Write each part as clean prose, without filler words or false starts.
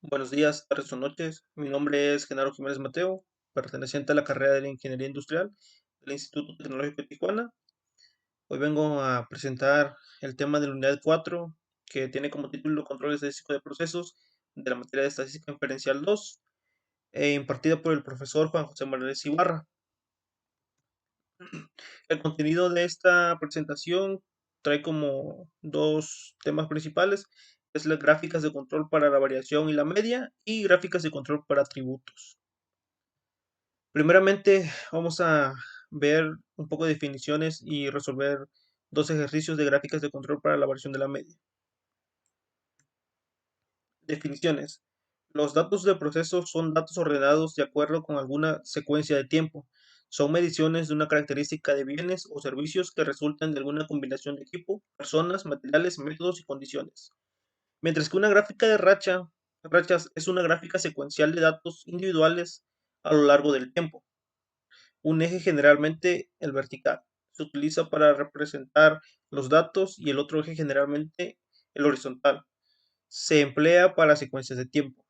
Buenos días, tardes o noches. Mi nombre es Genaro Jiménez Mateo, perteneciente a la carrera de la Ingeniería Industrial del Instituto Tecnológico de Tijuana. Hoy vengo a presentar el tema de la unidad 4, que tiene como título Control Estadístico de Procesos de la materia de Estadística Inferencial 2, impartida por el profesor Juan José Morales Ibarra. El contenido de esta presentación trae como dos temas principales, es las gráficas de control para la variación y la media y gráficas de control para atributos. Primeramente, vamos a ver un poco de definiciones y resolver dos ejercicios de gráficas de control para la variación de la media. Definiciones. Los datos de proceso son datos ordenados de acuerdo con alguna secuencia de tiempo. Son mediciones de una característica de bienes o servicios que resultan de alguna combinación de equipo, personas, materiales, métodos y condiciones. Mientras que una gráfica de rachas es una gráfica secuencial de datos individuales a lo largo del tiempo. Un eje, generalmente el vertical, se utiliza para representar los datos y el otro eje, generalmente el horizontal, se emplea para secuencias de tiempo.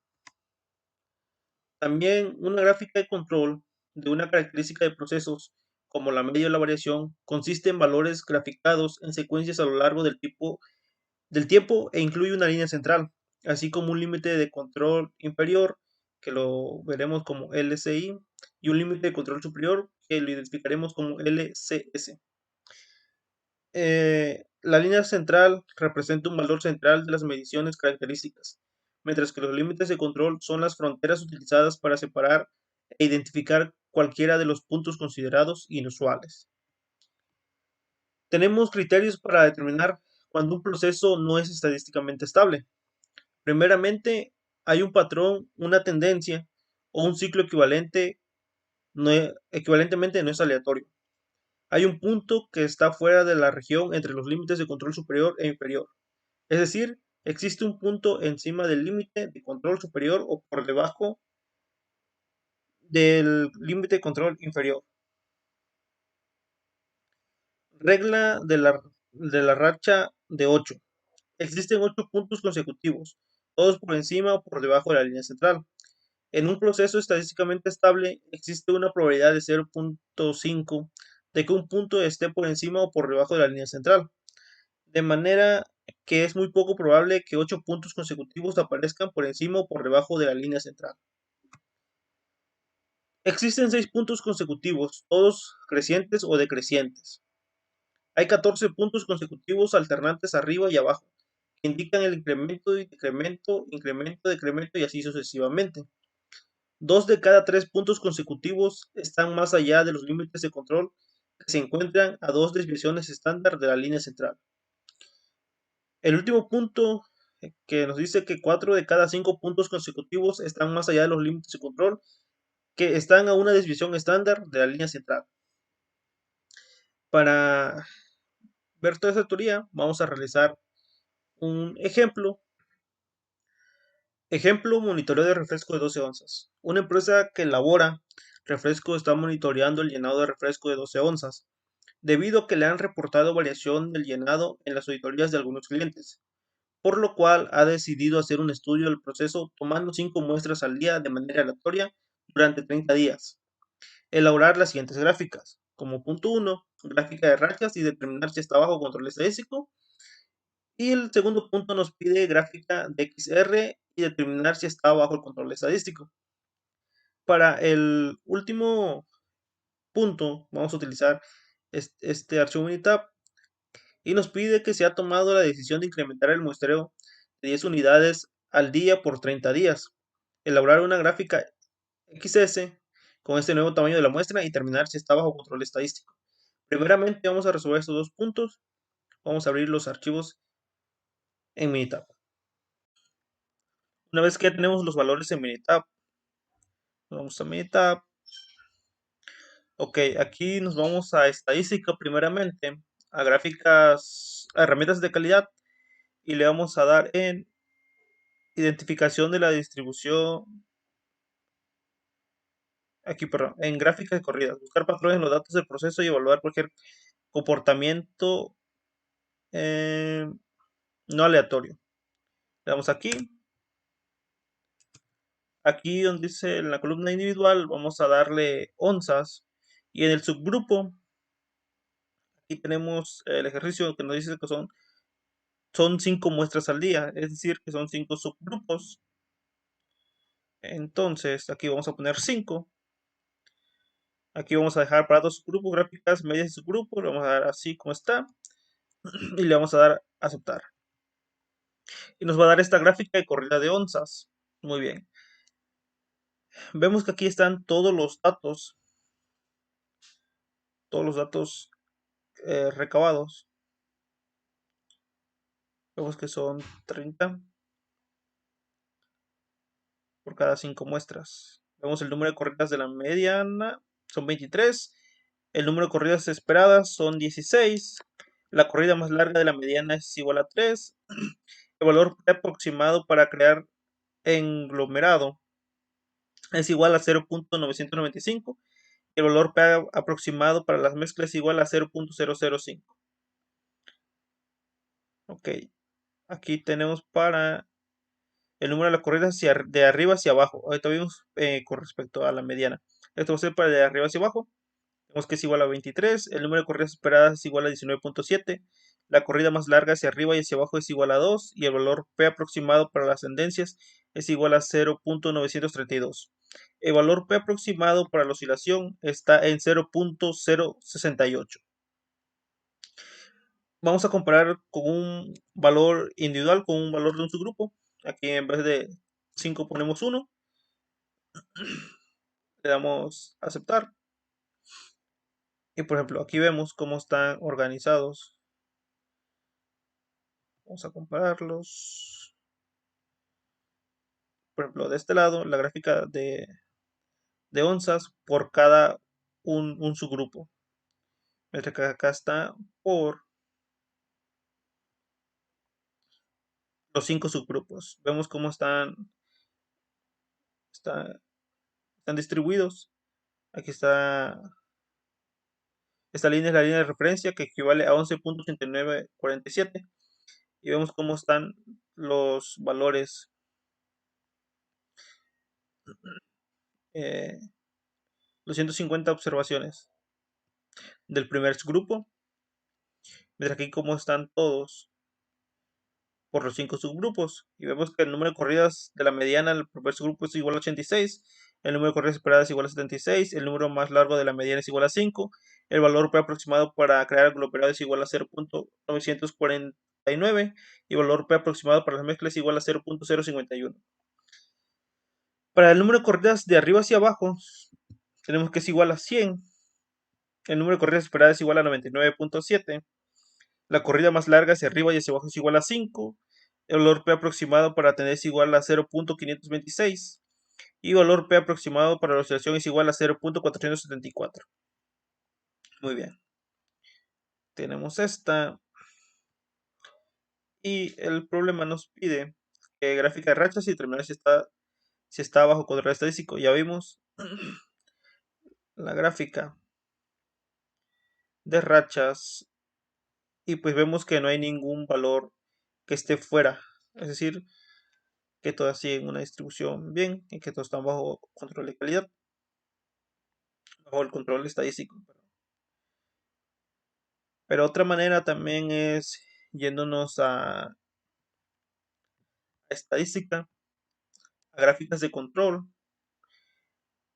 También una gráfica de control de una característica de procesos, como la media o la variación, consiste en valores graficados en secuencias a lo largo del tiempo e incluye una línea central, así como un límite de control inferior, que lo veremos como LCI, y un límite de control superior, que lo identificaremos como LCS. La línea central representa un valor central de las mediciones características, mientras que los límites de control son las fronteras utilizadas para separar e identificar cualquiera de los puntos considerados inusuales. Tenemos criterios para determinar cuando un proceso no es estadísticamente estable. Primeramente, hay un patrón, una tendencia o un ciclo equivalentemente no es aleatorio. Hay un punto que está fuera de la región entre los límites de control superior e inferior. Es decir, existe un punto encima del límite de control superior o por debajo del límite de control inferior. Regla de la racha de 8. Existen 8 puntos consecutivos, todos por encima o por debajo de la línea central. En un proceso estadísticamente estable, existe una probabilidad de 0.5 de que un punto esté por encima o por debajo de la línea central, de manera que es muy poco probable que 8 puntos consecutivos aparezcan por encima o por debajo de la línea central. Existen 6 puntos consecutivos, todos crecientes o decrecientes. Hay 14 puntos consecutivos alternantes arriba y abajo, que indican el incremento y decremento, incremento, decremento y así sucesivamente. 2 de cada 3 puntos consecutivos están más allá de los límites de control, que se encuentran a 2 desviaciones estándar de la línea central. El último punto, que nos dice que 4 de cada 5 puntos consecutivos están más allá de los límites de control, que están a una desviación estándar de la línea central. Para ver toda esa teoría, vamos a realizar un ejemplo. Ejemplo, monitoreo de refresco de 12 onzas. Una empresa que elabora refresco está monitoreando el llenado de refresco de 12 onzas, debido a que le han reportado variación del llenado en las auditorías de algunos clientes, por lo cual ha decidido hacer un estudio del proceso tomando 5 muestras al día de manera aleatoria durante 30 días. Elaborar las siguientes gráficas. Como punto 1, gráfica de rachas y determinar si está bajo control estadístico. Y el segundo punto nos pide gráfica de XR y determinar si está bajo el control estadístico. Para el último punto, vamos a utilizar este archivo Minitab y nos pide que se ha tomado la decisión de incrementar el muestreo de 10 unidades al día por 30 días. Elaborar una gráfica XS con este nuevo tamaño de la muestra y determinar si está bajo control estadístico. Primeramente vamos a resolver estos dos puntos. Vamos a abrir los archivos en Minitab. Una vez que ya tenemos los valores en Minitab, vamos a Minitab. Ok, aquí nos vamos a estadística primeramente, a gráficas, a herramientas de calidad y le vamos a dar en identificación de la distribución, aquí, perdón, en gráficas de corridas, buscar patrones en los datos del proceso y evaluar cualquier comportamiento no aleatorio. Le damos aquí Aquí donde dice en la columna individual vamos a darle onzas y en el subgrupo aquí tenemos el ejercicio que nos dice que son 5 muestras al día, es decir, que son 5 subgrupos. Entonces aquí vamos a poner 5. Aquí vamos a dejar para dos subgrupos, gráficas, medias y subgrupos, lo vamos a dar así como está y le vamos a dar aceptar. Y nos va a dar esta gráfica de corrida de onzas. Muy bien. Vemos que aquí están todos los datos recabados. Vemos que son 30 por cada 5 muestras. Vemos el número de corridas de la mediana, son 23. El número de corridas esperadas son 16. La corrida más larga de la mediana es igual a 3. El valor aproximado para crear englomerado es igual a 0.995. El valor P aproximado para las mezclas es igual a 0.005. Ok, aquí tenemos para el número de las corridas de arriba hacia abajo. Ahorita vimos con respecto a la mediana. Esto va a ser para de arriba hacia abajo. Vemos que es igual a 23. El número de corridas esperadas es igual a 19.7. La corrida más larga hacia arriba y hacia abajo es igual a 2. Y el valor P aproximado para las tendencias es igual a 0.932. El valor P aproximado para la oscilación está en 0.068. Vamos a comparar con un valor individual con un valor de un subgrupo. Aquí en vez de 5 ponemos 1. Le damos a aceptar. Y por ejemplo, aquí vemos cómo están organizados. Vamos a compararlos. Por ejemplo, de este lado, la gráfica de onzas por cada un subgrupo. Mientras que acá está por los 5 subgrupos. Vemos cómo están distribuidos. Aquí está. Esta línea es la línea de referencia que equivale a 11.8947. Y vemos cómo están los valores. 250 observaciones del primer grupo, mientras que aquí cómo están todos por los 5 subgrupos. Y vemos que el número de corridas de la mediana del primer subgrupo es igual a 86, el número de corridas esperadas es igual a 76, el número más largo de la mediana es igual a 5, el valor P aproximado para crear aglomerado es igual a 0.949 y el valor P aproximado para las mezclas es igual a 0.051. Para el número de corridas de arriba hacia abajo, tenemos que es igual a 100. El número de corridas esperadas es igual a 99.7. La corrida más larga hacia arriba y hacia abajo es igual a 5. El valor P aproximado para tener es igual a 0.526. Y valor P aproximado para la oscilación es igual a 0.474. Muy bien. Tenemos esta. Y el problema nos pide gráfica de rachas y determinar si está bajo control estadístico. Ya vimos la gráfica de rachas y pues vemos que no hay ningún valor que esté fuera. Es decir, que todas siguen una distribución bien y que todos están bajo control de calidad, bajo el control estadístico. Pero otra manera también es yéndonos a estadística, a gráficas de control,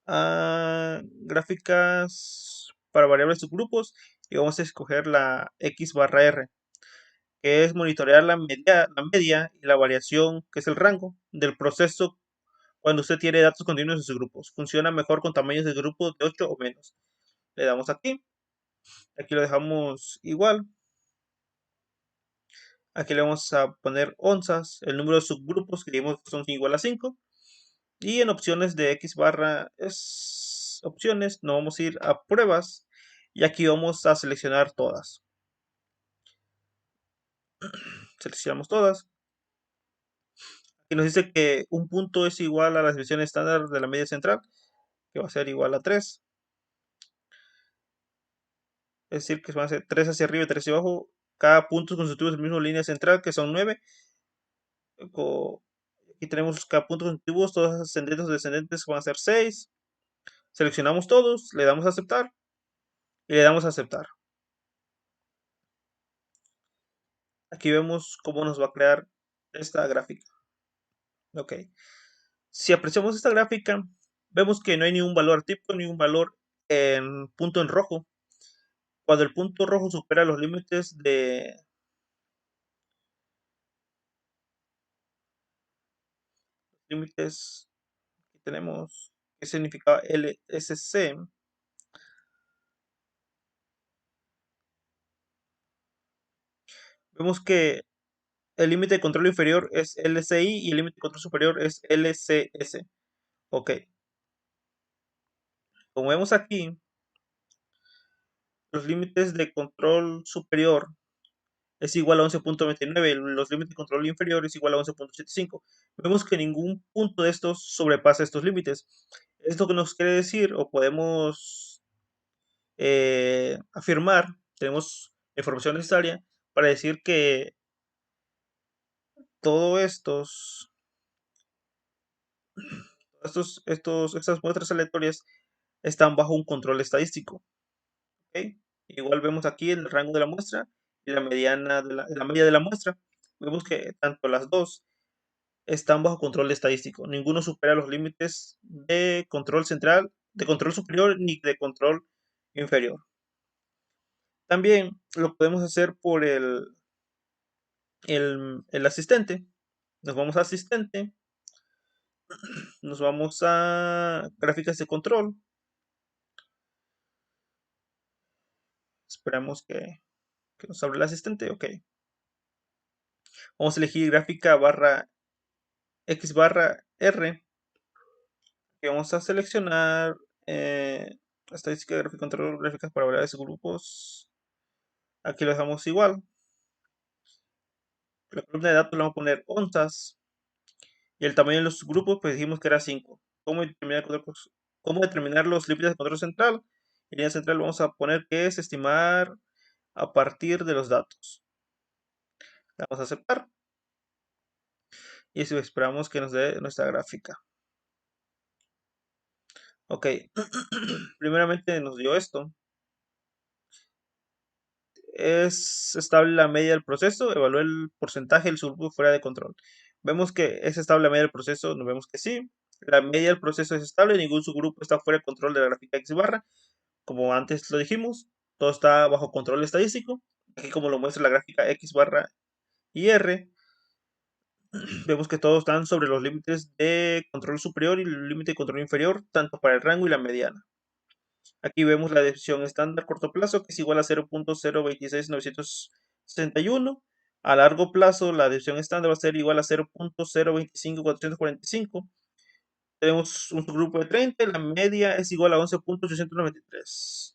a gráficas para variables subgrupos y vamos a escoger la X barra R, que es monitorear la media y la variación, que es el rango del proceso cuando usted tiene datos continuos en sus grupos. Funciona mejor con tamaños de grupos de 8 o menos. Le damos aquí lo dejamos igual. Aquí le vamos a poner onzas, el número de subgrupos que digamos son igual a 5. Y en opciones de X barra es opciones, nos vamos a ir a pruebas. Y aquí vamos a seleccionar todas. Seleccionamos todas. Aquí nos dice que un punto es igual a la desviación estándar de la media central, que va a ser igual a 3. Es decir, que van a ser 3 hacia arriba y 3 hacia abajo. Cada punto constituye el mismo línea central, que son 9. Aquí tenemos cada punto consecutivos, todos ascendentes o descendentes van a ser 6. Seleccionamos todos, le damos a aceptar y le damos a aceptar. Aquí vemos cómo nos va a crear esta gráfica. Ok. Si apreciamos esta gráfica, vemos que no hay ningún valor tipo, ni un valor en punto en rojo. Cuando el punto rojo supera los límites de límites que tenemos, que significa LSC, vemos que el límite de control inferior es LCI y el límite de control superior es LCS. Ok. Como vemos aquí, los límites de control superior es igual a 11.29, los límites de control inferior es igual a 11.75. Vemos que ningún punto de estos sobrepasa estos límites. Esto que nos quiere decir, o podemos afirmar, tenemos información necesaria para decir que todos estas muestras aleatorias están bajo un control estadístico. ¿Ok? Igual vemos aquí el rango de la muestra y la mediana la media de la muestra. Vemos que tanto las dos están bajo control estadístico. Ninguno supera los límites de control central, de control superior ni de control inferior. También lo podemos hacer por el asistente. Nos vamos a asistente, nos vamos a gráficas de control. Esperamos que nos abra el asistente. Ok. Vamos a elegir gráfica barra X barra R. Y vamos a seleccionar estadística de gráfica control, gráficas para variables y grupos. Aquí lo dejamos igual. La columna de datos le vamos a poner onzas. Y el tamaño de los grupos, pues dijimos que era 5. ¿Cómo determinar los límites de control central? En línea central vamos a poner que es estimar a partir de los datos. Le vamos a aceptar. Y si esperamos que nos dé nuestra gráfica. Ok. Primeramente nos dio esto. Es estable la media del proceso, evalúa el porcentaje del subgrupo fuera de control. Vemos que es estable la media del proceso, nos vemos que sí. La media del proceso es estable, ningún subgrupo está fuera de control de la gráfica X barra. Como antes lo dijimos, todo está bajo control estadístico. Aquí como lo muestra la gráfica X barra y R, vemos que todos están sobre los límites de control superior y el límite de control inferior, tanto para el rango y la mediana. Aquí vemos la desviación estándar corto plazo, que es igual a 0.026961. A largo plazo, la desviación estándar va a ser igual a 0.025445. Tenemos un grupo de 30, la media es igual a 11.893.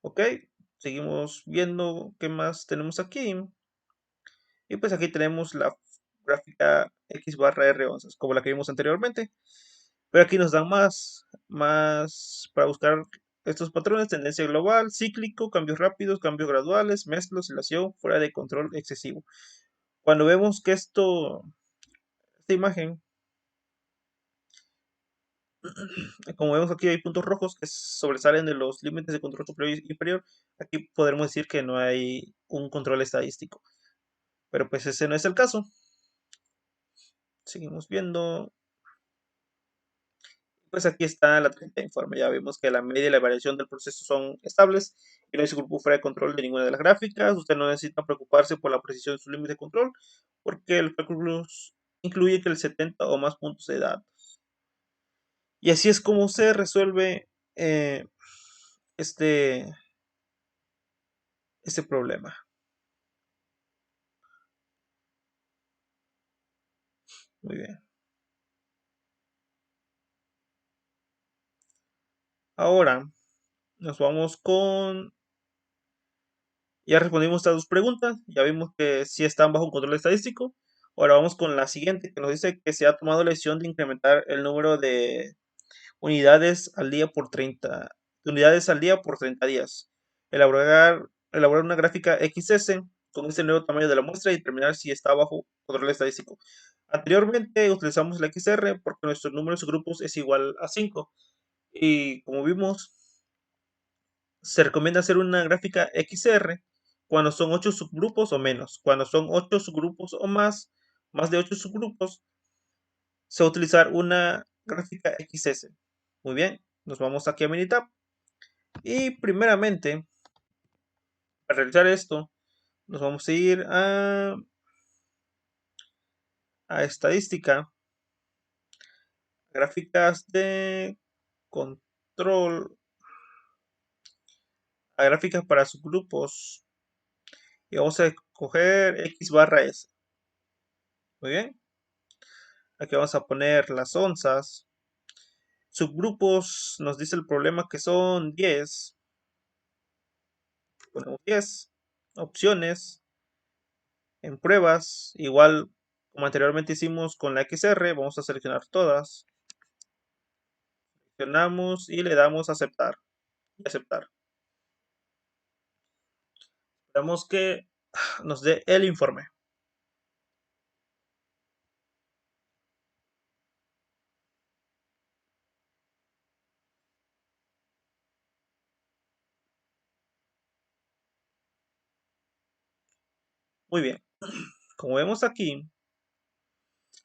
Ok, seguimos viendo qué más tenemos aquí. Y pues aquí tenemos la gráfica X barra R onzas, como la que vimos anteriormente. Pero aquí nos dan más para buscar estos patrones: tendencia global, cíclico, cambios rápidos, cambios graduales, mezcla, oscilación, fuera de control excesivo. Cuando vemos que esta imagen, como vemos aquí hay puntos rojos que sobresalen de los límites de control superior y inferior, aquí podremos decir que no hay un control estadístico. Pero pues ese no es el caso. Seguimos viendo. Pues aquí está la tarjeta de informe. Ya vemos que la media y la variación del proceso son estables y no hay subgrupo fuera de control de ninguna de las gráficas. Usted no necesita preocuparse por la precisión de su límite de control porque el cálculo incluye que el 70 o más puntos de datos. Y así es como se resuelve eh, este, este problema. Muy bien. Ahora nos vamos con... Ya respondimos estas dos preguntas. Ya vimos que sí están bajo un control estadístico. Ahora vamos con la siguiente, que nos dice que se ha tomado la decisión de incrementar el número de unidades al día por 30 unidades al día por 30 días. Elaborar una gráfica XS con este nuevo tamaño de la muestra y determinar si está bajo control estadístico. Anteriormente utilizamos la XR porque nuestro número de subgrupos es igual a 5. Y como vimos, se recomienda hacer una gráfica XR cuando son 8 subgrupos o menos. Cuando son 8 subgrupos o más de 8 subgrupos, se va a utilizar una gráfica XS. Muy bien, nos vamos aquí a Minitab. Y primeramente, para realizar esto, nos vamos a ir a estadística, gráficas de control, a gráficas para subgrupos. Y vamos a escoger X barra S. Muy bien. Aquí vamos a poner las onzas. Subgrupos, nos dice el problema que son 10. Ponemos 10. Opciones. En pruebas, igual como anteriormente hicimos con la XR, vamos a seleccionar todas. Seleccionamos y le damos a aceptar. Y aceptar. Esperamos que nos dé el informe. Muy bien. Como vemos aquí,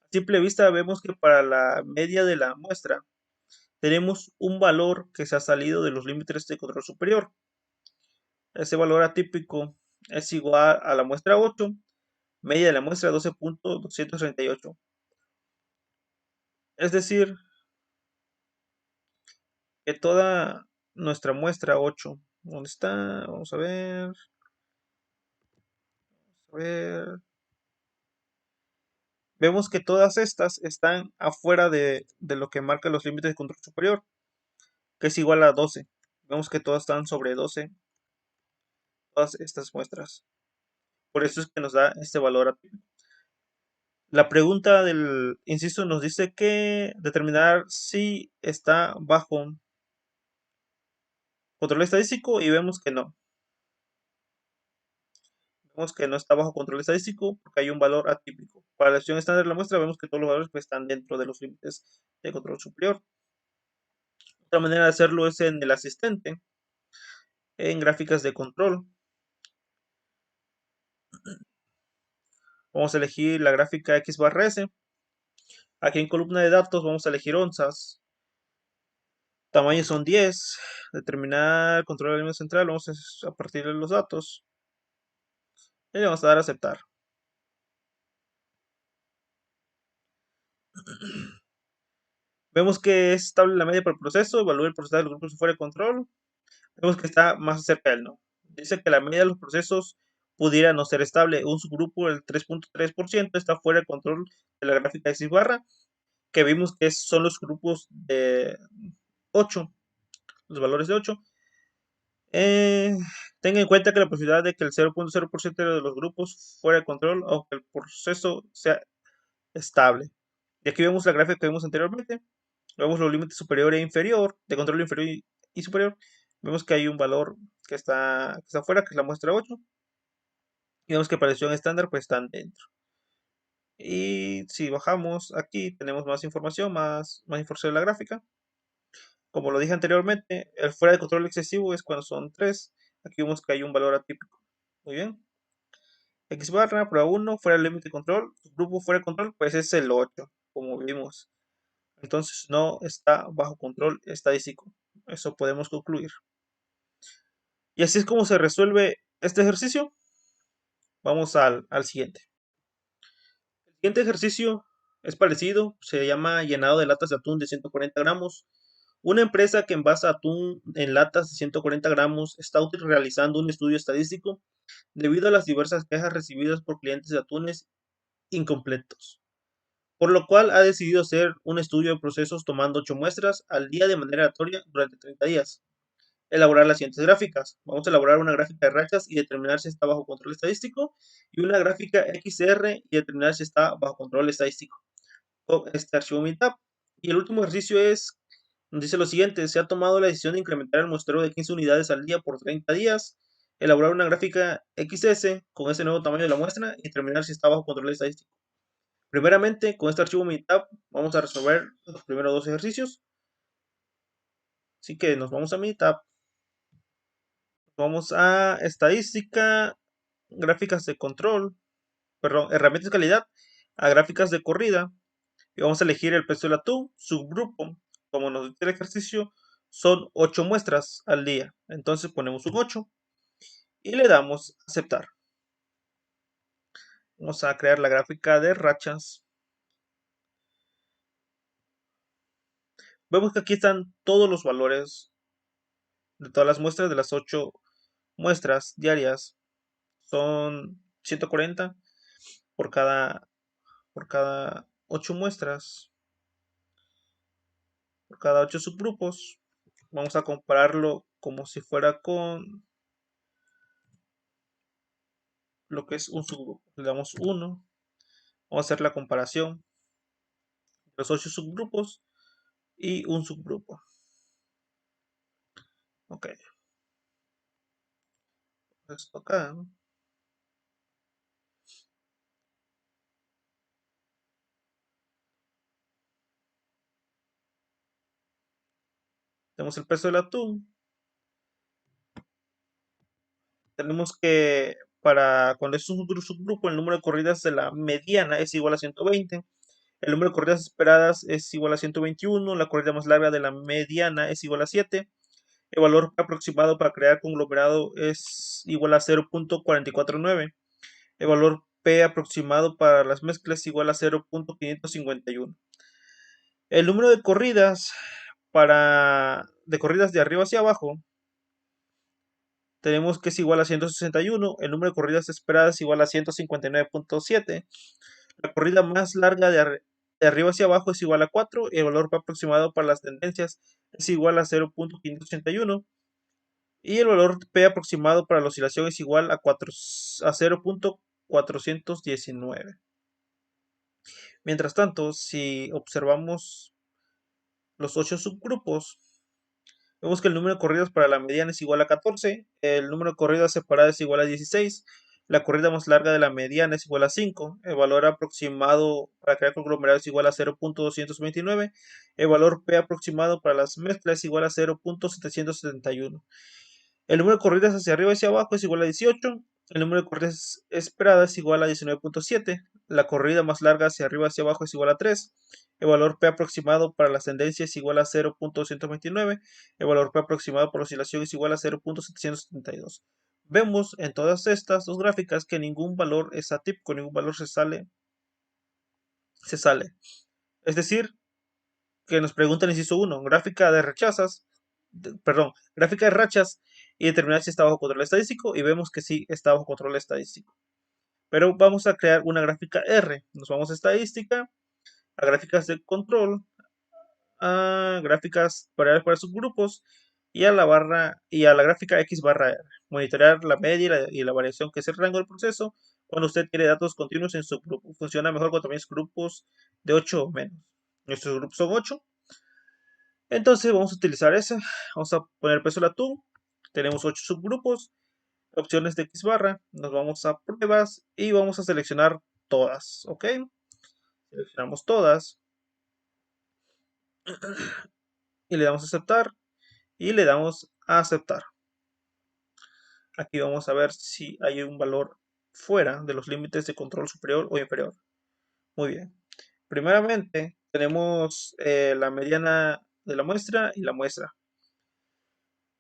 a simple vista vemos que para la media de la muestra tenemos un valor que se ha salido de los límites de control superior. Ese valor atípico es igual a la muestra 8, media de la muestra 12.238. Es decir, que toda nuestra muestra 8, ¿dónde está? Vamos a ver. A ver. Vemos que todas estas están afuera de lo que marca los límites de control superior, que es igual a 12. Vemos que todas están sobre 12, todas estas muestras. Por eso es que nos da este valor atípico. La pregunta del inciso nos dice que determinar si está bajo control estadístico y vemos que no. Vemos que no está bajo control estadístico porque hay un valor atípico. Para la lección estándar de la muestra vemos que todos los valores pues, están dentro de los límites de control superior. Otra manera de hacerlo es en el asistente, en gráficas de control. Vamos a elegir la gráfica X barra S. Aquí en columna de datos vamos a elegir onzas. Tamaño son 10. Determinar control del límite central. Vamos a partir de los datos. Y le vamos a dar a aceptar. Vemos que es estable la media por el proceso. Evalúa el porcentaje de los grupos fuera de control. Vemos que está más cerca del no. Dice que la media de los procesos pudiera no ser estable. Un subgrupo del 3.3% está fuera de control de la gráfica de X barra, que vimos que son los grupos de 8, los valores de 8. Tenga en cuenta que la posibilidad de que el 0.0% de los grupos fuera de control o que el proceso sea estable. Y aquí vemos la gráfica que vimos anteriormente. Vemos los límites superior e inferior, de control inferior y superior. Vemos que hay un valor que está fuera, que es la muestra 8. Y vemos que para la lección estándar pues están dentro. Y si bajamos aquí tenemos más información, más información de la gráfica. Como lo dije anteriormente, el fuera de control excesivo es cuando son 3. Aquí vemos que hay un valor atípico. Muy bien. X barra, prueba 1, fuera del límite de control. Grupo fuera de control, pues es el 8, como vimos. Entonces no está bajo control estadístico. Eso podemos concluir. Y así es como se resuelve este ejercicio. Vamos al siguiente. El siguiente ejercicio es parecido. Se llama llenado de latas de atún de 140 gramos. Una empresa que envasa atún en latas de 140 gramos está realizando un estudio estadístico debido a las diversas quejas recibidas por clientes de atunes incompletos, por lo cual ha decidido hacer un estudio de procesos tomando 8 muestras al día de manera aleatoria durante 30 días. Elaborar las siguientes gráficas. Vamos a elaborar una gráfica de rachas y determinar si está bajo control estadístico y una gráfica XR y determinar si está bajo control estadístico. Este archivo MITAB. Y el último ejercicio dice lo siguiente: se ha tomado la decisión de incrementar el muestreo de 15 unidades al día por 30 días, elaborar una gráfica XS con ese nuevo tamaño de la muestra y determinar si está bajo control estadístico. Primeramente, con este archivo Minitab vamos a resolver los primeros dos ejercicios. Así que nos vamos a Minitab, vamos a estadística, gráficas de control, perdón, herramientas de calidad, a gráficas de corrida, y vamos a elegir el peso del atún, subgrupo. Como nos dice el ejercicio, son 8 muestras al día. Entonces ponemos un 8 y le damos aceptar. Vamos a crear la gráfica de rachas. Vemos que aquí están todos los valores de todas las muestras de las 8 muestras diarias. Son 140 por cada 8 muestras, por cada 8 subgrupos. Vamos a compararlo como si fuera con lo que es un subgrupo. Le damos 1. Vamos a hacer la comparación de los 8 subgrupos y un subgrupo. Ok. Esto acá. Tenemos el peso del atún. Tenemos que, para cuando es un subgrupo, el número de corridas de la mediana es igual a 120. El número de corridas esperadas es igual a 121. La corrida más larga de la mediana es igual a 7. El valor aproximado para crear conglomerado es igual a 0.449. El valor P aproximado para las mezclas es igual a 0.551. El número de corridas de corridas de arriba hacia abajo tenemos que es igual a 161. El número de corridas esperadas es igual a 159.7. La corrida más larga de arriba hacia abajo es igual a 4. Y el valor P aproximado para las tendencias es igual a 0.581. Y el valor P aproximado para la oscilación es igual a 0.419. Mientras tanto, si observamos los 8 subgrupos, vemos que el número de corridas para la mediana es igual a 14, el número de corridas separadas es igual a 16, la corrida más larga de la mediana es igual a 5, el valor aproximado para crear conglomerado es igual a 0.229, el valor P aproximado para las mezclas es igual a 0.771. El número de corridas hacia arriba y hacia abajo es igual a 18. El número de corridas esperadas es igual a 19.7. La corrida más larga hacia arriba y hacia abajo es igual a 3. El valor P aproximado para las tendencias es igual a 0.229. El valor P aproximado por la oscilación es igual a 0.772. Vemos en todas estas dos gráficas que ningún valor es atípico, ningún valor se sale. Es decir, que nos preguntan inciso 1, gráfica de gráfica de rachas y determinar si está bajo control estadístico y vemos que sí está bajo control estadístico. Pero vamos a crear una gráfica R. Nos vamos a estadística, a gráficas de control, a gráficas variables para subgrupos y a la gráfica X barra R. Monitorear la media y la variación que es el rango del proceso cuando usted quiere datos continuos en su grupo. Funciona mejor cuando tienes grupos de 8 o menos. Nuestros grupos son 8. Entonces vamos a utilizar ese. Vamos a poner peso del atún. Tenemos 8 subgrupos. Opciones de X barra. Nos vamos a pruebas y vamos a seleccionar todas. ¿Ok? Seleccionamos todas. Y le damos a aceptar. Y le damos a aceptar. Aquí vamos a ver si hay un valor fuera de los límites de control superior o inferior. Muy bien. Primeramente tenemos la mediana de la muestra y la muestra.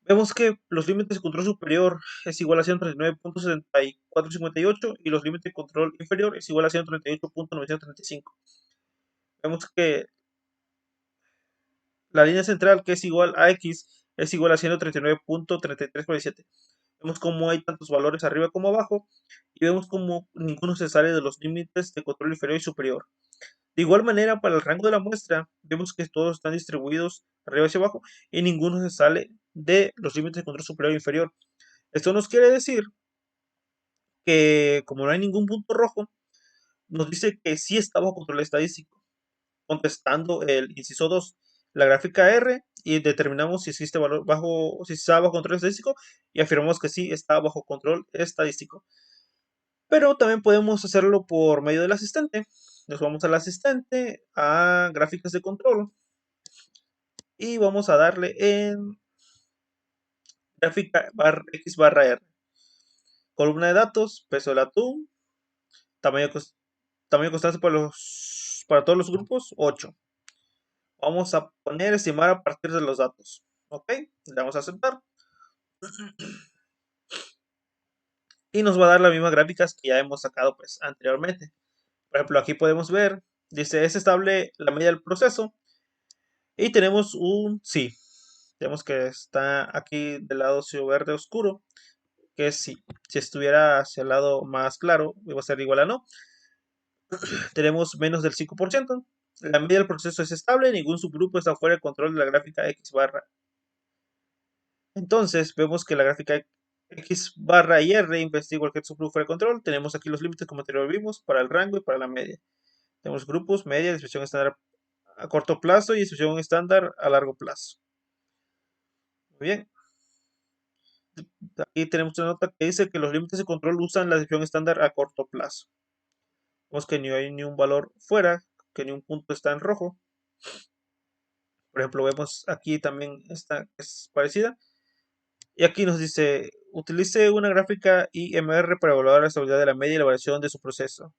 Vemos que los límites de control superior es igual a 139.7458 y los límites de control inferior es igual a 138.935. Vemos que la línea central, que es igual a x, es igual a 139.3347. Vemos cómo hay tantos valores arriba como abajo y vemos cómo ninguno se sale de los límites de control inferior y superior. De igual manera, para el rango de la muestra, vemos que todos están distribuidos arriba hacia abajo y ninguno se sale de los límites de control superior e inferior. Esto nos quiere decir que, como no hay ningún punto rojo, nos dice que sí está bajo control estadístico, contestando el inciso 2, la gráfica R, y determinamos si existe valor si está bajo control estadístico, y afirmamos que sí está bajo control estadístico. Pero también podemos hacerlo por medio del asistente. nos vamos al asistente, a gráficas de control, y vamos a darle en gráfica X barra R. Columna de datos, peso del atún, tamaño, tamaño constante para todos los grupos, 8. Vamos a poner estimar a partir de los datos. Ok, le damos a aceptar. Y nos va a dar las mismas gráficas que ya hemos sacado pues anteriormente. Por ejemplo, aquí podemos ver, dice, es estable la media del proceso. Y tenemos un sí. Tenemos que está aquí del lado verde oscuro, que es sí. Si estuviera hacia el lado más claro, iba a ser igual a no. Tenemos menos del 5%. La media del proceso es estable, ningún subgrupo está fuera de control de la gráfica X barra. Entonces, vemos que la gráfica X barra y R investiga cualquier subgrupo fuera de control. Tenemos aquí los límites como anterior vimos para el rango y para la media. Tenemos grupos, media, distribución estándar a corto plazo y distribución estándar a largo plazo. Muy bien. Aquí tenemos una nota que dice que los límites de control usan la distribución estándar a corto plazo. Vemos que no hay ni un valor fuera, que ni un punto está en rojo. Por ejemplo, vemos aquí también esta es parecida. Y aquí nos dice, utilice una gráfica IMR para evaluar la estabilidad de la media y la variación de su proceso.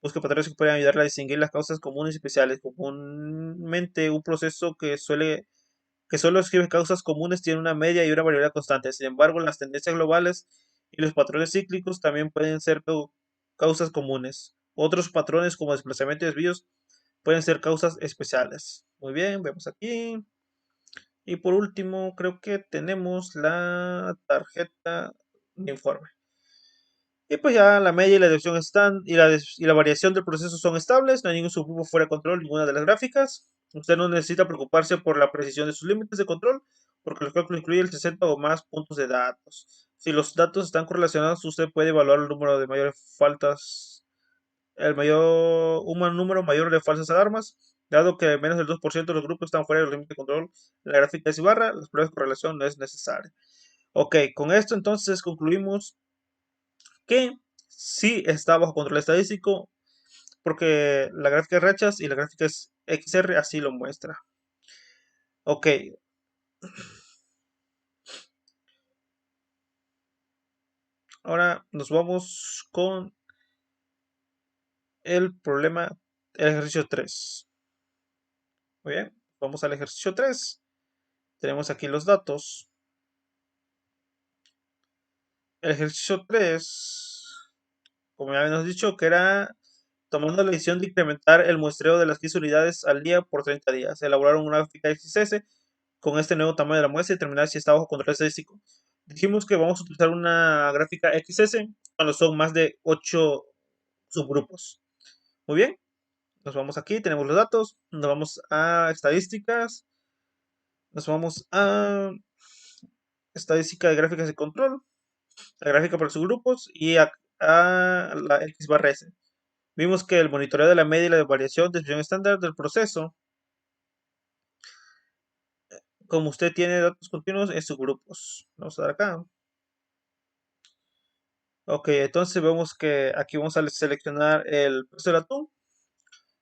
Busque patrones que puedan ayudarle a distinguir las causas comunes y especiales. Comúnmente un proceso que solo escribe causas comunes tiene una media y una variabilidad constante. Sin embargo, las tendencias globales y los patrones cíclicos también pueden ser causas comunes. Otros patrones como desplazamiento y desvíos pueden ser causas especiales. Muy bien, vemos aquí. Y por último, creo que tenemos la tarjeta de informe. Y pues ya la media y la desviación están y la variación del proceso son estables, no hay ningún subgrupo fuera de control, ninguna de las gráficas. Usted no necesita preocuparse por la precisión de sus límites de control, porque los cálculos incluyen el 60 o más puntos de datos. Si los datos están correlacionados, usted puede evaluar el número de mayores faltas, un número mayor de falsas alarmas, dado que menos del 2% de los grupos están fuera del límite de control. La gráfica es barra, las pruebas de correlación no es necesaria. Ok, con esto entonces concluimos que sí está bajo control estadístico, porque la gráfica de rachas y la gráfica es XR así lo muestra. Ok, ahora nos vamos con el problema, el ejercicio 3. Muy bien, vamos al ejercicio 3. Tenemos aquí los datos. El ejercicio 3, como ya habíamos dicho, que era tomando la decisión de incrementar el muestreo de las 15 unidades al día por 30 días. Elaboraron una gráfica XS con este nuevo tamaño de la muestra y determinar si está bajo control estadístico. Dijimos que vamos a utilizar una gráfica XS cuando son más de 8 subgrupos. Muy bien, nos vamos aquí, tenemos los datos, nos vamos a estadísticas, nos vamos a estadística de gráficas de control, la gráfica por subgrupos y a la X barra S. Vimos que el monitoreo de la media y la variación de desviación estándar del proceso, como usted tiene datos continuos en subgrupos. Vamos a dar acá. Ok, entonces vemos que aquí vamos a seleccionar el precio del atún.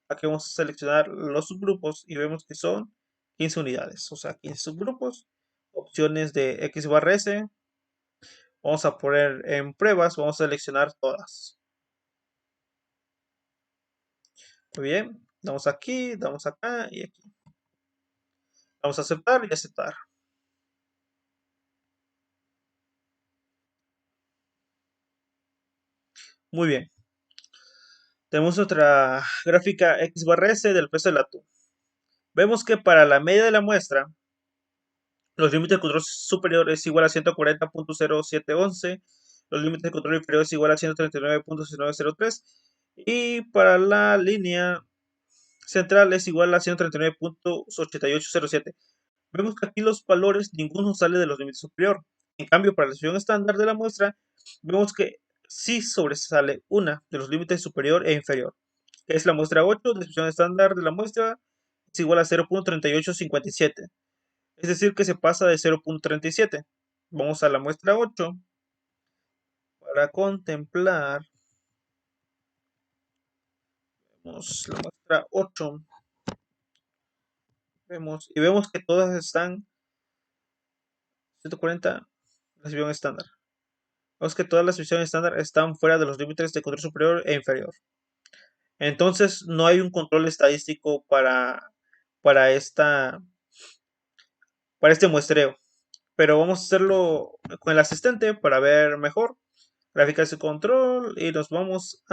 Aquí vamos a seleccionar los subgrupos y vemos que son 15 unidades, o sea, 15 subgrupos. Opciones de X barra S. Vamos a poner en pruebas, vamos a seleccionar todas. Muy bien, damos aquí, damos acá y aquí. Vamos a aceptar y aceptar. Muy bien. Tenemos otra gráfica X barra S del peso del atún. Vemos que para la media de la muestra, los límites de control superior es igual a 140.0711, los límites de control inferior es igual a 139.1903 y para la línea central es igual a 139.8807. Vemos que aquí los valores ninguno sale de los límites superior. En cambio, para la distribución estándar de la muestra, vemos que sí sobresale una de los límites superior e inferior, que es la muestra 8, la distribución estándar de la muestra es igual a 0.3857. Es decir, que se pasa de 0.37. Vamos a la muestra 8 para contemplar. Vemos la muestra 8. Vemos que todas están 140 la sección estándar. Vemos que todas las secciones estándar están fuera de los límites de control superior e inferior. Entonces no hay un control estadístico para, esta, para este muestreo. Pero vamos a hacerlo con el asistente para ver mejor. Gráficas de control y nos vamos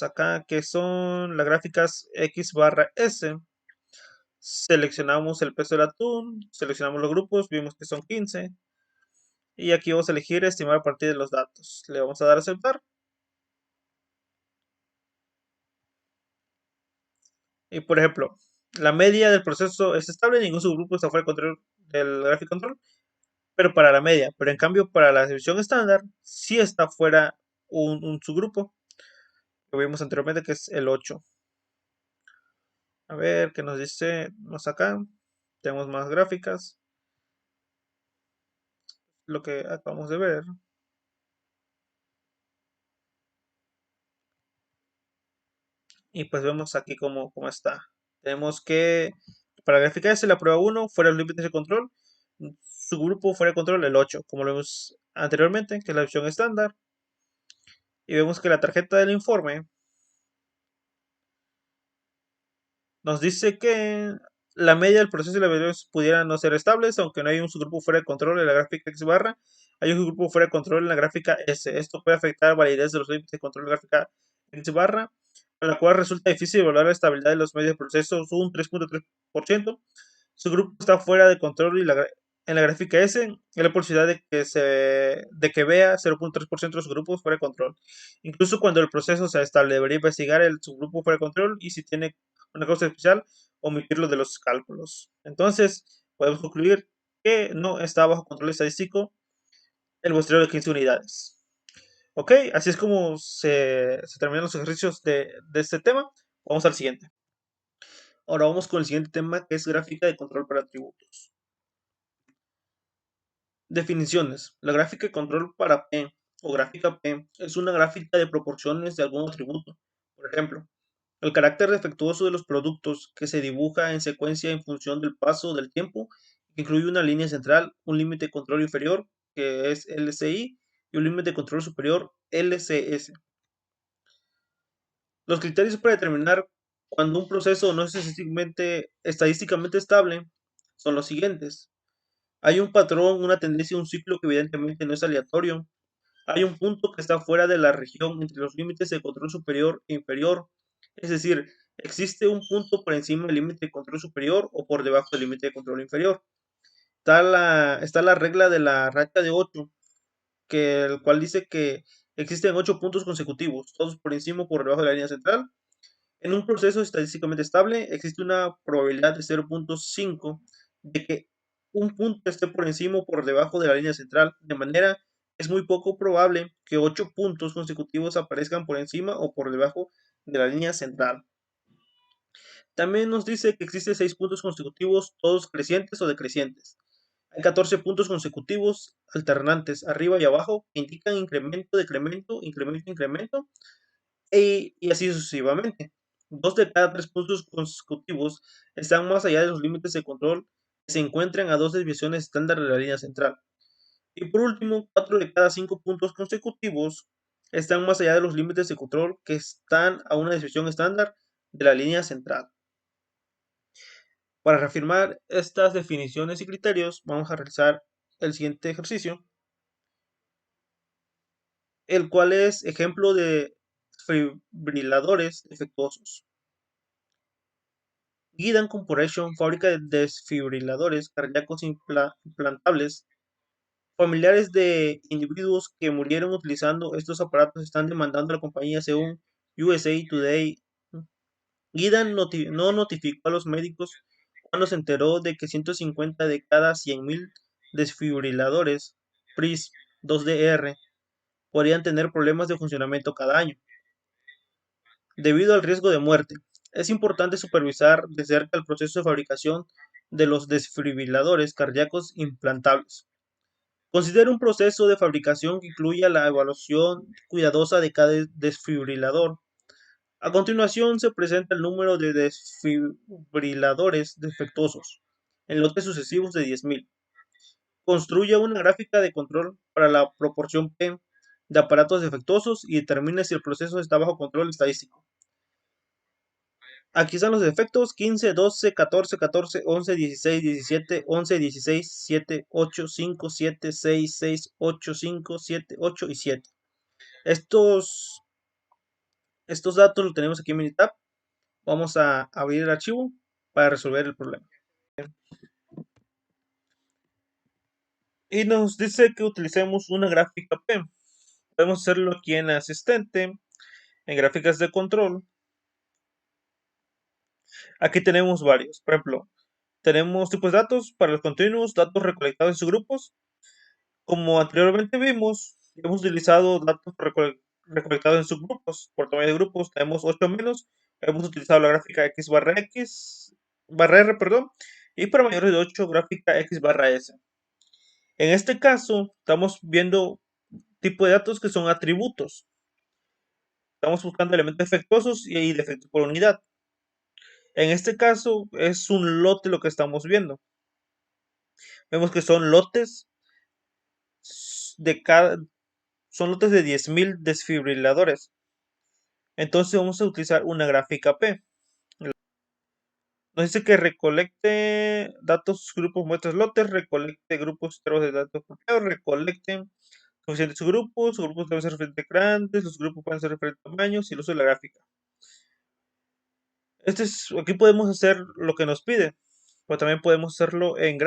acá que son las gráficas X barra S. Seleccionamos el peso del atún, seleccionamos los grupos, vimos que son 15. Y aquí vamos a elegir estimar a partir de los datos. Le vamos a dar a aceptar. Y por ejemplo, la media del proceso es estable, ningún subgrupo está fuera del control del gráfico control, pero para la media. Pero en cambio, para la división estándar, sí está fuera un subgrupo. Lo vimos anteriormente que es el 8. A ver qué nos dice más acá. Tenemos más gráficas. Lo que acabamos de ver. Y pues vemos aquí cómo está. Tenemos que para gráfica S la prueba 1 fuera los límites de control. Su grupo fuera de control el 8, como lo vimos anteriormente, que es la opción estándar. Y vemos que la tarjeta del informe nos dice que la media del proceso y la variables pudieran no ser estables, aunque no hay un subgrupo fuera de control en la gráfica X barra, hay un subgrupo fuera de control en la gráfica S. Esto puede afectar la validez de los límites de control de la gráfica X barra, con la cual resulta difícil evaluar la estabilidad de los medios de proceso un 3.3%. Su grupo está fuera de control y en la gráfica S hay la posibilidad de que vea 0.3% de los grupos fuera de control. Incluso cuando el proceso sea estable, debería investigar el subgrupo fuera de control y si tiene una causa especial, omitirlo de los cálculos. Entonces, podemos concluir que no está bajo control estadístico el muestreo de 15 unidades. Ok, así es como se terminan los ejercicios de este tema. Vamos al siguiente. Ahora vamos con el siguiente tema que es gráfica de control para atributos. Definiciones. La gráfica de control para P o gráfica P es una gráfica de proporciones de algún atributo. Por ejemplo, el carácter defectuoso de los productos que se dibuja en secuencia en función del paso del tiempo, que incluye una línea central, un límite de control inferior, que es LCI, y un límite de control superior, LCS. Los criterios para determinar cuando un proceso no es estadísticamente estable son los siguientes. Hay un patrón, una tendencia, un ciclo que evidentemente no es aleatorio. Hay un punto que está fuera de la región entre los límites de control superior e inferior. Es decir, existe un punto por encima del límite de control superior o por debajo del límite de control inferior. Está la regla de la racha de 8, el cual dice que existen 8 puntos consecutivos, todos por encima o por debajo de la línea central. En un proceso estadísticamente estable existe una probabilidad de 0.5 de que un punto esté por encima o por debajo de la línea central, de manera que es muy poco probable que 8 puntos consecutivos aparezcan por encima o por debajo de la línea central. También nos dice que existe 6 puntos consecutivos, todos crecientes o decrecientes. Hay 14 puntos consecutivos alternantes arriba y abajo que indican incremento, decremento, incremento, incremento, y así sucesivamente. 2 de cada 3 puntos consecutivos están más allá de los límites de control que se encuentran a 2 desviaciones estándar de la línea central. Y por último, 4 de cada 5 puntos consecutivos están más allá de los límites de control que están a una desviación estándar de la línea central. Para reafirmar estas definiciones y criterios, vamos a realizar el siguiente ejercicio, el cual es ejemplo de desfibriladores defectuosos. Guidan Corporation, fábrica de desfibriladores cardíacos implantables. Familiares de individuos que murieron utilizando estos aparatos están demandando a la compañía según USA Today. Guidan no notificó a los médicos cuando se enteró de que 150 de cada 100.000 desfibriladores PRIS 2DR podrían tener problemas de funcionamiento cada año, debido al riesgo de muerte. Es importante supervisar de cerca el proceso de fabricación de los desfibriladores cardíacos implantables. Considera un proceso de fabricación que incluya la evaluación cuidadosa de cada desfibrilador. A continuación se presenta el número de desfibriladores defectuosos en lotes sucesivos de 10.000. Construya una gráfica de control para la proporción P de aparatos defectuosos y determine si el proceso está bajo control estadístico. Aquí están los defectos: 15, 12, 14, 14, 11, 16, 17, 11, 16, 7, 8, 5, 7, 6, 6, 8, 5, 7, 8 y 7. Estos, estos datos los tenemos aquí en Minitab. Vamos a abrir el archivo para resolver el problema. Y nos dice que utilicemos una gráfica P. Podemos hacerlo aquí en Asistente, en Gráficas de Control. Aquí tenemos varios. Por ejemplo, tenemos tipos de datos para los continuos, datos recolectados en sus grupos. Como anteriormente vimos, hemos utilizado datos recolectados en subgrupos. Por tamaño de grupos tenemos 8 menos. Hemos utilizado la gráfica X barra R, perdón. Y para mayores de 8, gráfica X barra S. En este caso, estamos viendo tipo de datos que son atributos. Estamos buscando elementos defectuosos y defectos por unidad. En este caso, es un lote lo que estamos viendo. Vemos que son lotes de cada, son lotes de 10.000 desfibriladores. Entonces vamos a utilizar una gráfica P. Nos dice que recolecte datos, grupos, muestras, lotes, recolecte grupos enteros de datos copiados, recolecte suficientes grupos deben ser referentes grandes, los grupos pueden ser diferentes tamaños y el uso de la gráfica. Aquí podemos hacer lo que nos pide, pero también podemos hacerlo en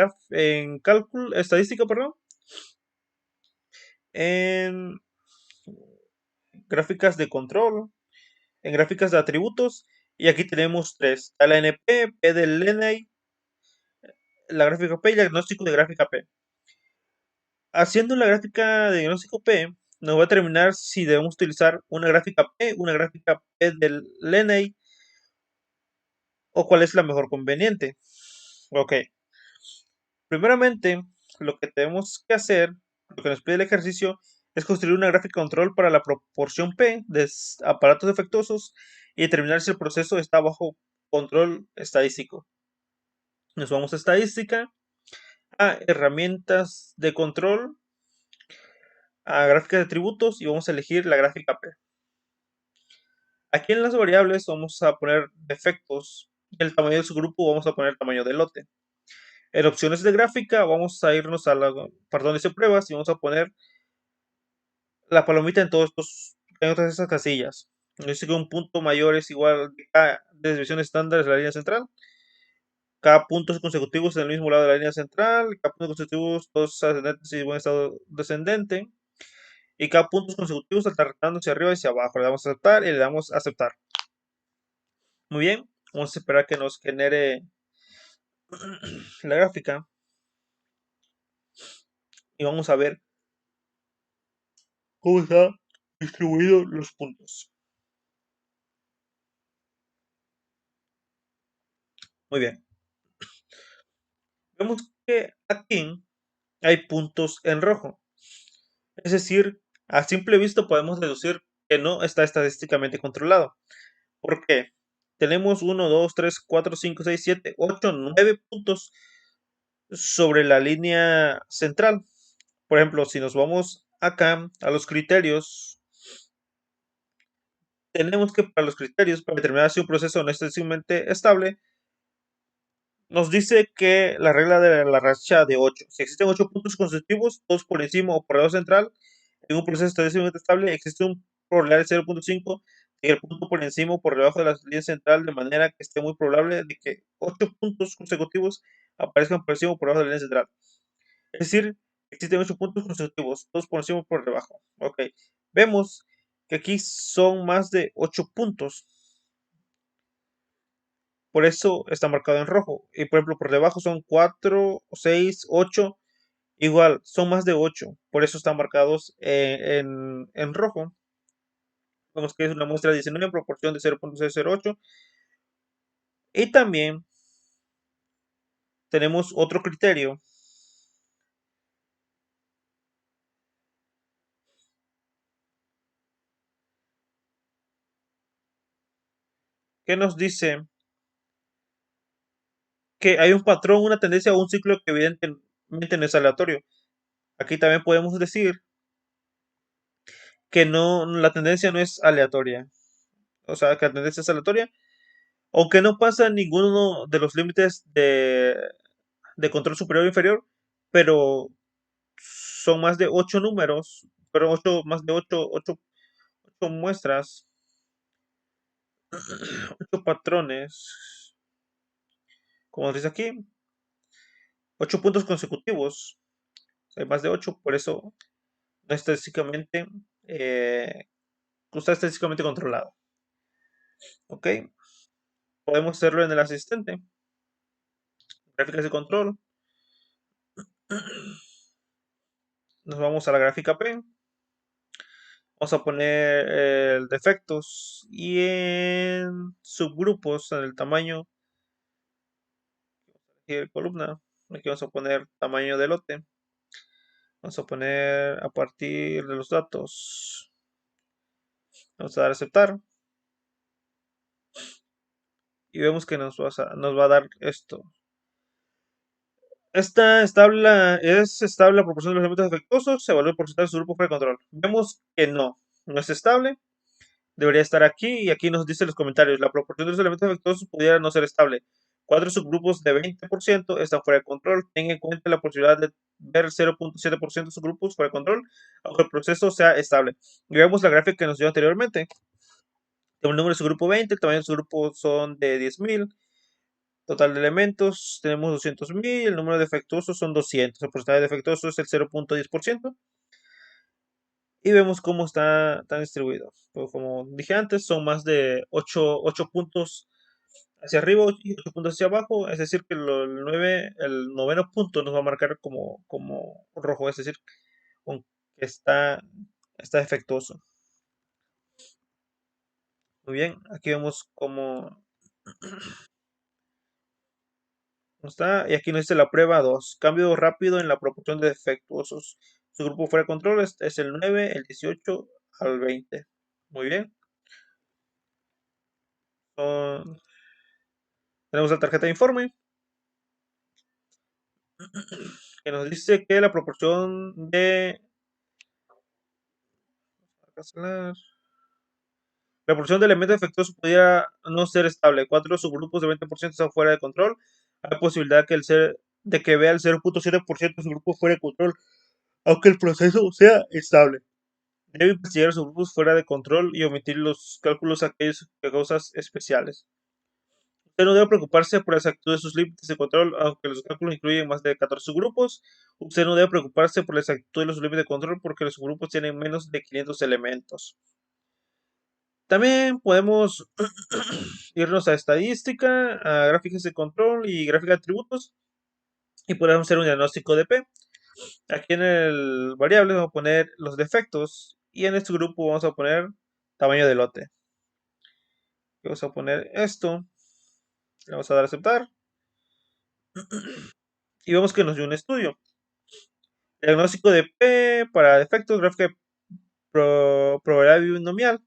cálculo, estadística, perdón, en gráficas de control, en gráficas de atributos, y aquí tenemos tres: la NP, P del LNI, la gráfica P y el diagnóstico de gráfica P. Haciendo la gráfica de diagnóstico P, nos va a determinar si debemos utilizar una gráfica P del LNI, o cuál es la mejor conveniente. Ok, primeramente, lo que tenemos que hacer, lo que nos pide el ejercicio, es construir una gráfica control para la proporción P de aparatos defectuosos y determinar si el proceso está bajo control estadístico. Nos vamos a estadística, a herramientas de control, a gráficas de atributos y vamos a elegir la gráfica P. Aquí en las variables vamos a poner defectos y el tamaño de su grupo vamos a poner el tamaño del lote. En opciones de gráfica vamos a irnos a la parte donde dice pruebas y vamos a poner la palomita en todas estas casillas. Dice que un punto mayor es igual a cada desviación estándar de la línea central. Cada punto consecutivo es en el mismo lado de la línea central. Cada punto consecutivo todos ascendentes y buen estado descendente. Y cada punto consecutivo alternando hacia arriba y hacia abajo. Le damos a aceptar y le damos a aceptar. Muy bien. Vamos a esperar que nos genere la gráfica. Y vamos a ver cómo está distribuidos los puntos. Muy bien. Vemos que aquí hay puntos en rojo. Es decir, a simple vista podemos deducir que no está estadísticamente controlado. ¿Por qué? Tenemos 1, 2, 3, 4, 5, 6, 7, 8, 9 puntos sobre la línea central. Por ejemplo, si nos vamos acá a los criterios, tenemos que para los criterios, para determinar si un proceso no es estadísticamente estable, nos dice que la regla de la racha de 8. Si existen 8 puntos consecutivos, todos por encima o por debajo central, en un proceso estadísticamente estable, existe un probabilidad de 0.5 y el punto por encima o por debajo de la línea central, de manera que esté muy probable de que 8 puntos consecutivos aparezcan por encima o por debajo de la línea central. Es decir, existen 8 puntos consecutivos, todos por encima o por debajo. Ok, vemos que aquí son más de 8 puntos. Por eso está marcado en rojo. Y por ejemplo, por debajo son 4, 6, 8. Igual, son más de 8. Por eso están marcados en rojo. Vemos que es una muestra de 19 en proporción de 0.608. Y también tenemos otro criterio que nos dice que hay un patrón, una tendencia o un ciclo que evidentemente no es aleatorio. Aquí también podemos decir que no, la tendencia no es aleatoria. O sea, que la tendencia es aleatoria, aunque no pasa ninguno de los límites de control superior o inferior, pero son más de 8 números, pero más de 8 muestras, 8 patrones, como dice aquí, 8 puntos consecutivos. Hay más de 8, por eso no estadísticamente, está estadísticamente controlado. ¿Ok? Podemos hacerlo en el asistente. Gráficas de control. Nos vamos a la gráfica P. Vamos a poner el defectos y en subgrupos, en el tamaño y columna. Aquí vamos a poner tamaño de lote. Vamos a poner a partir de los datos. Vamos a dar a aceptar. Y vemos que nos va a dar esto. Es estable la proporción de los elementos defectuosos. Se evalúa el porcentaje de su grupo fuera de control. Vemos que no es estable. Debería estar aquí y aquí nos dice los comentarios. La proporción de los elementos defectuosos pudiera no ser estable. 4 subgrupos de 20% están fuera de control. Tenga en cuenta la posibilidad de ver 0.7% de subgrupos fuera de control, aunque el proceso sea estable. Y vemos la gráfica que nos dio anteriormente. El número de su grupo 20, el tamaño de su grupo son de 10.000. Total de elementos, tenemos 200.000, el número de defectuosos son 200, el porcentaje de defectuosos es el 0.10%. Y vemos cómo está distribuido. Pues como dije antes, son más de 8 puntos hacia arriba y 8 puntos hacia abajo, es decir, que el noveno punto nos va a marcar como rojo, es decir, que está defectuoso. Muy bien, aquí vemos cómo está, y aquí nos dice la prueba 2, cambio rápido en la proporción de defectuosos. Su grupo fuera de control es el 9, el 18 al 20. Muy bien. Son- Tenemos la tarjeta de informe que nos dice que la proporción de la proporción de elementos defectuosos podría no ser estable. 4 subgrupos de 20% están fuera de control. Hay posibilidad de que vea el 0.7% de su grupo fuera de control, aunque el proceso sea estable. Debe investigar los subgrupos fuera de control y omitir los cálculos aquellos de causas especiales. Usted no debe preocuparse por la exactitud de sus límites de control, aunque los cálculos incluyen más de 14 subgrupos. Usted no debe preocuparse por la exactitud de los límites de control porque los subgrupos tienen menos de 500 elementos. También podemos irnos a estadística, a gráficas de control y gráfica de atributos y podemos hacer un diagnóstico de P. Aquí en el variable vamos a poner los defectos y en este grupo vamos a poner tamaño de lote. Vamos a poner esto, le vamos a dar a aceptar y vemos que nos dio un estudio. Diagnóstico de P para defectos, gráfica de probabilidad binomial.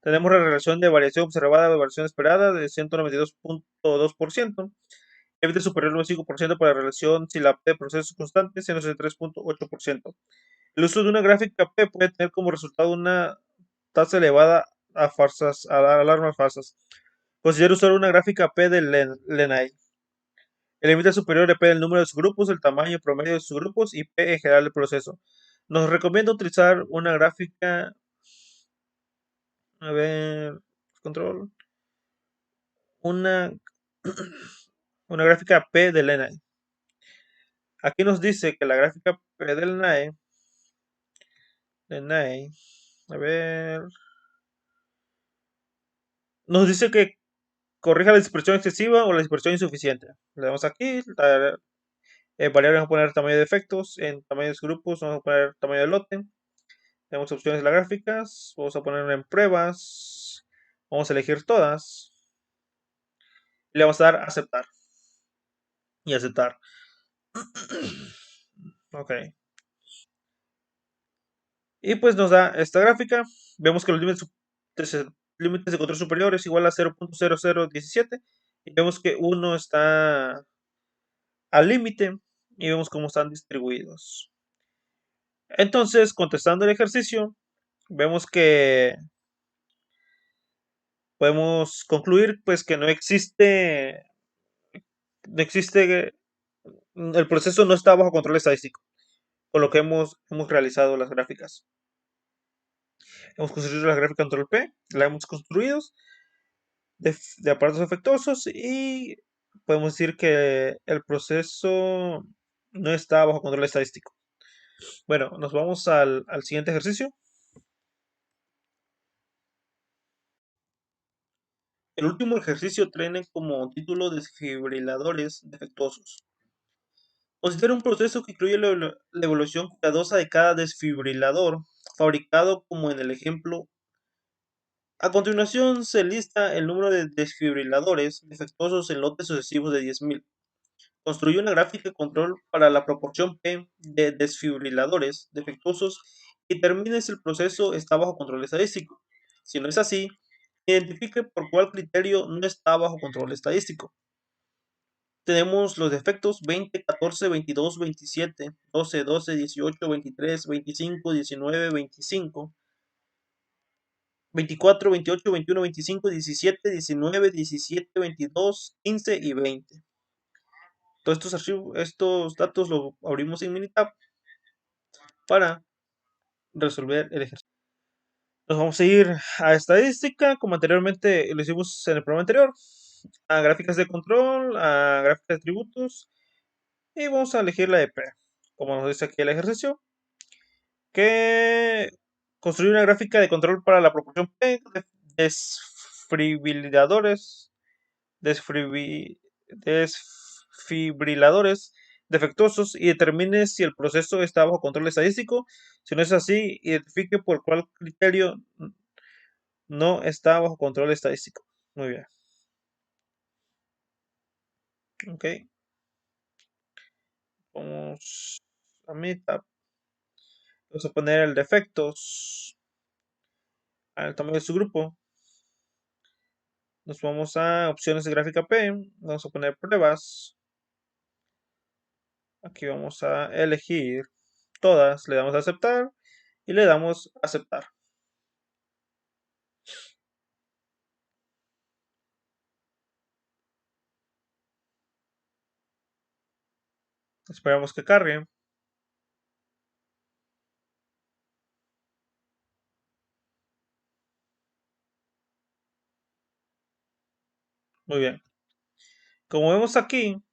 Tenemos la relación de variación observada de variación esperada de 192.2%. Límite superior al 5% para la relación si la P de procesos constantes, menos el 3.8%. El uso de una gráfica P puede tener como resultado una tasa elevada a alarmas falsas. Considera usar una gráfica P de Lenay. El límite superior depende del número de subgrupos, el tamaño promedio de subgrupos y P en general del proceso. Nos recomienda utilizar una gráfica, a ver, control, una, una gráfica P de Lenay. Aquí nos dice que la gráfica P de Lenay, a ver, nos dice que corrija la dispersión excesiva o la dispersión insuficiente. Le damos aquí, variable vamos a poner tamaño de efectos, en tamaño de grupos vamos a poner tamaño de lote. Tenemos opciones de las gráficas, vamos a poner en pruebas, vamos a elegir todas y le vamos a dar aceptar y aceptar. Ok. Y pues nos da esta gráfica. Vemos que los límites límites de control superior es igual a 0.0017 y vemos que uno está al límite y vemos cómo están distribuidos. Entonces, contestando el ejercicio, vemos que podemos concluir pues que no existe, el proceso no está bajo control estadístico, con lo que hemos realizado las gráficas. Hemos construido la gráfica control P, la hemos construido de aparatos efectuosos y podemos decir que el proceso no está bajo control estadístico. Bueno, nos vamos al siguiente ejercicio. El último ejercicio tiene como título desfibriladores defectuosos. Considera un proceso que incluye la evolución cuidadosa de cada desfibrilador, fabricado como en el ejemplo. A continuación se lista el número de desfibriladores defectuosos en lotes sucesivos de 10.000. Construye una gráfica de control para la proporción P de desfibriladores defectuosos y determine si el proceso está bajo control estadístico. Si no es así, identifique por cuál criterio no está bajo control estadístico. Tenemos los defectos 20, 14, 22, 27, 12, 12, 18, 23, 25, 19, 25, 24, 28, 21, 25, 17, 19, 17, 22, 15 y 20. Todos estos archivos, estos datos los abrimos en Minitab para resolver el ejercicio. Nos vamos a ir a estadística, como anteriormente lo hicimos en el programa anterior, a gráficas de control, a gráficas de atributos, y vamos a elegir la de P, como nos dice aquí el ejercicio, que construir una gráfica de control para la proporción P de desfibriladores, desfibriladores defectuosos y determine si el proceso está bajo control estadístico. Si no es así, identifique por cuál criterio no está bajo control estadístico. Muy bien. Ok. Vamos a Meetup. Vamos a poner el defectos al tamaño de su grupo. Nos vamos a opciones de gráfica P. Vamos a poner pruebas. Aquí vamos a elegir todas. Le damos a aceptar y le damos a aceptar. Esperamos que cargue. Muy bien. Como vemos aquí,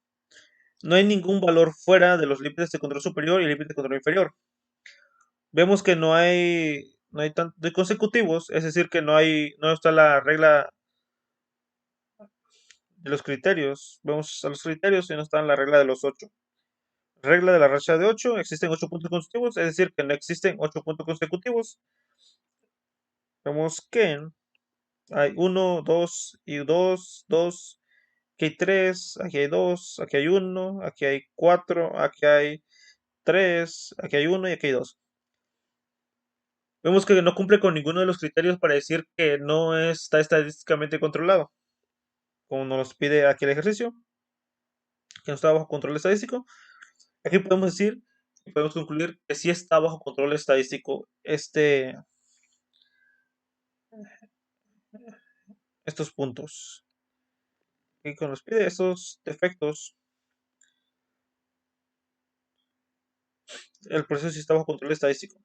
no hay ningún valor fuera de los límites de control superior y límite de control inferior. Vemos que no hay tantos consecutivos, es decir, que no está la regla de los criterios. Vemos a los criterios y no está en la regla de los 8. Regla de la racha de 8, existen 8 puntos consecutivos, es decir, que no existen 8 puntos consecutivos. Vemos que hay 1, 2 y 2, 2. Aquí hay 3, aquí hay 2, aquí hay 1, aquí hay 4, aquí hay 3, aquí hay 1 y aquí hay 2. Vemos que no cumple con ninguno de los criterios para decir que no está estadísticamente controlado, como nos pide aquí el ejercicio, que no está bajo control estadístico. Aquí podemos decir, podemos concluir que sí está bajo control estadístico estos puntos. Y cuando nos pide estos defectos, el proceso sí está bajo control estadístico.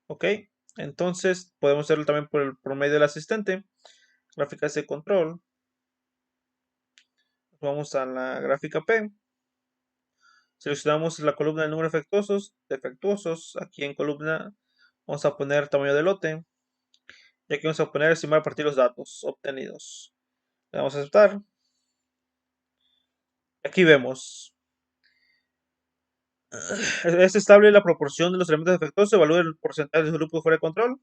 Ok, entonces podemos hacerlo también por el promedio del asistente. Gráficas de control. Vamos a la gráfica P. Seleccionamos la columna del número de defectuosos. Aquí en columna vamos a poner tamaño de lote. Y aquí vamos a poner estimar a partir de los datos obtenidos. Le damos a aceptar. Aquí vemos. Es estable la proporción de los elementos defectuosos. Evalúa el porcentaje de su grupo fuera de control.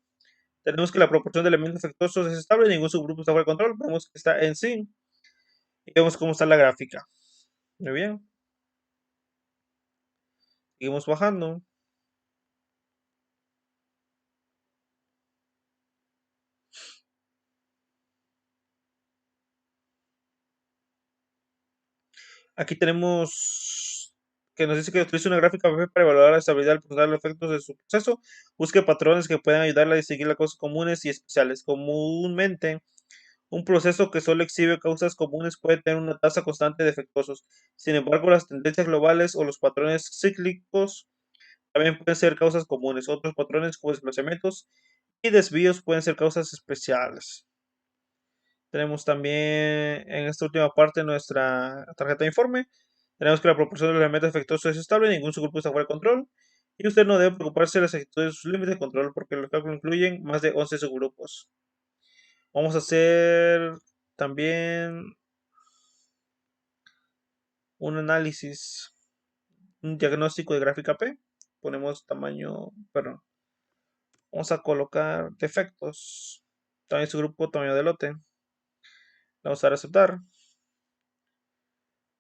Tenemos que la proporción de elementos defectuosos es estable. Ningún subgrupo está fuera de control. Vemos que está en sí. Y vemos cómo está la gráfica. Muy bien. Seguimos bajando. Aquí tenemos que nos dice que utilice una gráfica P para evaluar la estabilidad del porcentaje de los efectos de su proceso. Busque patrones que puedan ayudarle a distinguir las causas comunes y especiales. Comúnmente, un proceso que solo exhibe causas comunes puede tener una tasa constante de defectuosos. Sin embargo, las tendencias globales o los patrones cíclicos también pueden ser causas comunes. Otros patrones como desplazamientos y desvíos pueden ser causas especiales. Tenemos también en esta última parte nuestra tarjeta de informe. Tenemos que la proporción de los elementos defectuosos es estable, ningún subgrupo está fuera de control. Y usted no debe preocuparse de las actitudes de sus límites de control porque los cálculos incluyen más de 11 subgrupos. Vamos a hacer también un análisis, un diagnóstico de gráfica P. Ponemos tamaño, perdón, vamos a colocar defectos. Tamaño de su grupo, tamaño de lote. Vamos a dar a aceptar.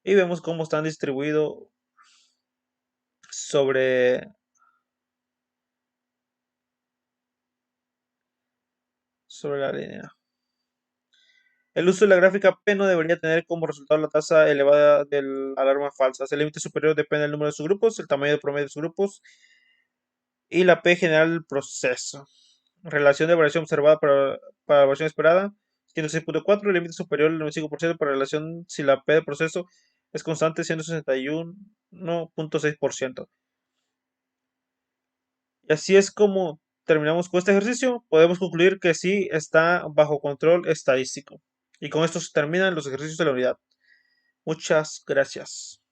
Y vemos cómo están distribuidos sobre, sobre la línea. El uso de la gráfica P no debería tener como resultado la tasa elevada de alarmas falsas. El límite superior depende del número de subgrupos, el tamaño promedio de subgrupos y la P general del proceso. Relación de variación observada para la variación esperada, 106.4, el límite superior del 95% para relación si la P del proceso es constante, 161.6%. Y así es como terminamos con este ejercicio. Podemos concluir que sí está bajo control estadístico. Y con esto se terminan los ejercicios de la unidad. Muchas gracias.